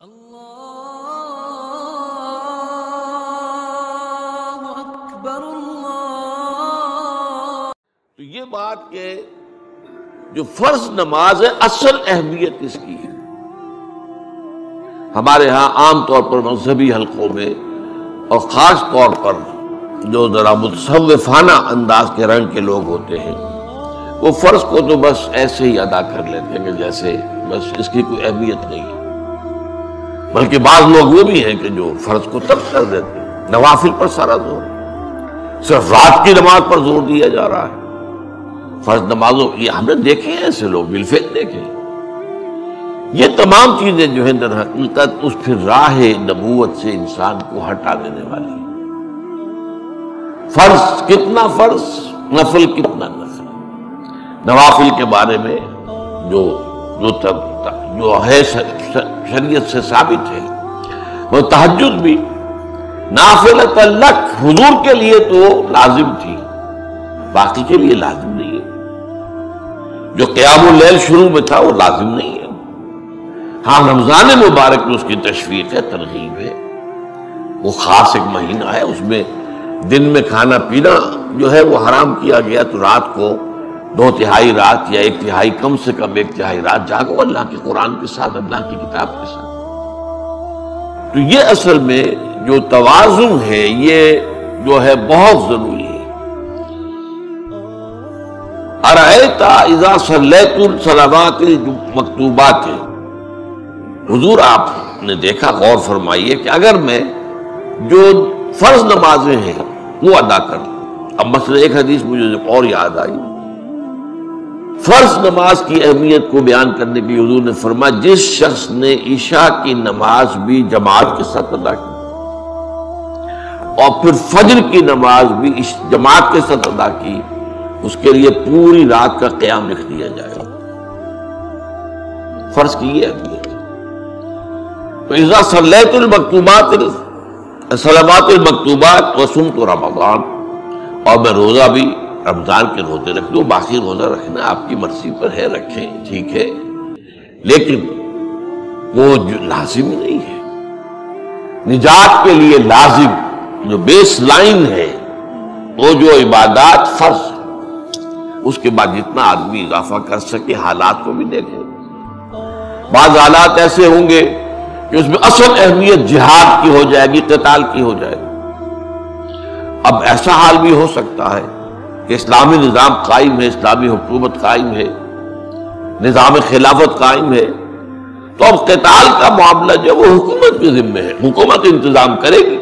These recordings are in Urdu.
اللہ اکبر اللہ۔ تو یہ بات کہ جو فرض نماز ہے اصل اہمیت اس کی ہے۔ ہمارے ہاں عام طور پر مذہبی حلقوں میں اور خاص طور پر جو ذرا متصوفانہ انداز کے رنگ کے لوگ ہوتے ہیں وہ فرض کو تو بس ایسے ہی ادا کر لیتے ہیں کہ جیسے بس اس کی کوئی اہمیت نہیں ہے، بلکہ بعض لوگ وہ بھی ہیں کہ جو فرض کو ترک کر دیتے ہیں۔ نوافل پر سارا زور، صرف رات کی نماز پر زور دیا جا رہا ہے۔ فرض نمازوں یہ ہم نے دیکھے ہیں، ایسے لوگ بالفعل دیکھے ہیں۔ یہ تمام چیزیں جو ہیں در حقیقت اس پھر راہ نبوت سے انسان کو ہٹا دینے والی ہیں۔ فرض کتنا فرض، نفل کتنا نفل۔ نوافل کے بارے میں جو ہے شریعت سے ثابت ہے، وہ تہجد بھی نافلۃ لک، حضور کے لیے تو لازم تھی، باقی کے لیے لازم نہیں ہے۔ جو قیام اللیل شروع میں تھا وہ لازم نہیں ہے۔ ہاں رمضان مبارک میں اس کی تشویق ہے، ترغیب ہے، وہ خاص ایک مہینہ ہے، اس میں دن میں کھانا پینا جو ہے وہ حرام کیا گیا، تو رات کو 2/3 رات یا 1/3 کم سے کم 1/3 رات جاگو اللہ کے قرآن کے ساتھ، اللہ کی کتاب کے ساتھ۔ تو یہ اصل میں جو توازن ہے یہ جو ہے بہت ضروری ہے۔ ارأیت اذا صلیت الصلوات المکتوبات، حضور آپ نے دیکھا، غور فرمائیے کہ اگر میں جو فرض نمازیں ہیں وہ ادا کر لوں۔ اب مثلا ایک حدیث مجھے اور یاد آئی، فرض نماز کی اہمیت کو بیان کرنے کے لیے حضور نے فرمایا جس شخص نے عشاء کی نماز بھی جماعت کے ساتھ ادا کی اور پھر فجر کی نماز بھی جماعت کے ساتھ ادا کی، اس کے لیے پوری رات کا قیام لکھ دیا جائے گا۔ فرض کی یہ اہمیت ہے۔ تو اذا صلیت المکتوبات صلوات المکتوبات وصمت رمضان، اور میں روزہ بھی رمضان کے روزے رکھ لوں، باقی روزہ رکھنا آپ کی مرضی پر ہے، رکھیں ٹھیک ہے، لیکن وہ جو لازم نہیں ہے۔ نجات کے لیے لازم جو بیس لائن ہے وہ جو عبادات فرض ہے، اس کے بعد جتنا آدمی اضافہ کر سکے، حالات کو بھی دیکھیں۔ بعض حالات ایسے ہوں گے کہ اس میں اصل اہمیت جہاد کی ہو جائے گی، قتال کی ہو جائے گی۔ اب ایسا حال بھی ہو سکتا ہے کہ اسلامی نظام قائم ہے، اسلامی حکومت قائم ہے، نظام خلافت قائم ہے، تو اب قتال کا معاملہ جو وہ حکومت کے ذمہ ہے، حکومت انتظام کرے گی۔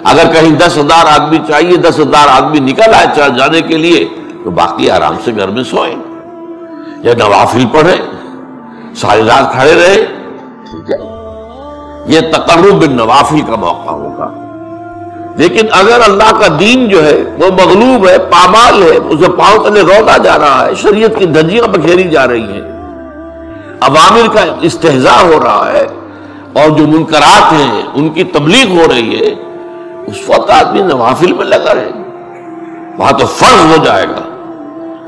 اگر کہیں 10,000 آدمی چاہیے، 10,000 آدمی نکل آئے چل جانے کے لیے، تو باقی آرام سے گھر میں سوئیں یا نوافل پڑھیں، ساری رات کھڑے رہے، ٹھیک ہے، یہ تقرب بالنوافل کا موقع ہوگا۔ لیکن اگر اللہ کا دین جو ہے وہ مغلوب ہے، پامال ہے، اسے پاؤں تلے روتا جا رہا ہے، شریعت کی دھجیاں بکھیری جا رہی ہیں، عوامر کا استہزاء ہو رہا ہے، اور جو منکرات ہیں ان کی تبلیغ ہو رہی ہے، اس وقت آدمی نوافل میں لگا رہے گا، وہاں تو فرض ہو جائے گا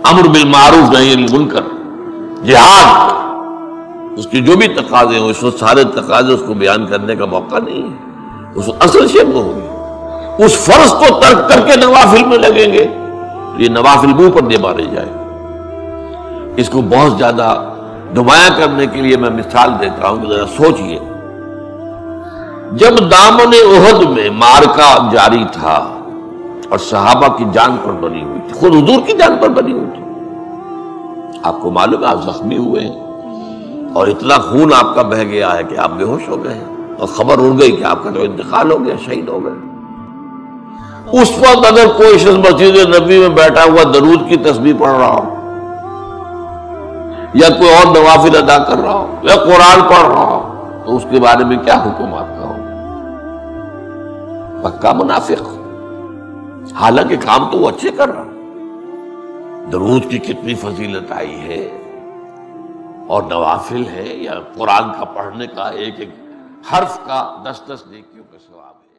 امر بالمعروف نہی عن المنکر، جہاد، اس کی جو بھی تقاضے ہوں، اس وقت سارے تقاضے اس کو بیان کرنے کا موقع نہیں ہے، اس وقت اصل شے وہ ہوگی۔ اس فرض کو ترک کر کے نوافل میں لگیں گے تو یہ نوافل منہ پر دے مارے جائے۔ اس کو بہت زیادہ نمایاں کرنے کے لیے میں مثال دیتا ہوں کہ ذرا سوچئے، جب دامن احد میں معرکہ جاری تھا اور صحابہ کی جان پر بنی ہوئی تھی، خود حضور کی جان پر بنی ہوئی تھی، آپ کو معلوم ہے آپ زخمی ہوئے ہیں اور اتنا خون آپ کا بہہ گیا ہے کہ آپ بے ہوش ہو گئے ہیں، اور خبر اڑ گئی کہ آپ کا تو انتقال ہو گیا، شہید ہو گئے۔ اس وقت اگر کوئی شخص مسجد نبوی میں بیٹھا ہوا درود کی تسبیح پڑھ رہا ہو، یا کوئی اور نوافل ادا کر رہا ہو، یا قرآن پڑھ رہا ہو، تو اس کے بارے میں کیا حکم آپ کا ہو؟ پکا منافق، حالانکہ کام تو وہ اچھے کر رہا۔ درود کی کتنی فضیلت آئی ہے، اور نوافل ہے، یا قرآن کا پڑھنے کا ایک ایک حرف کا 10 نیکیوں کا ثواب ہے۔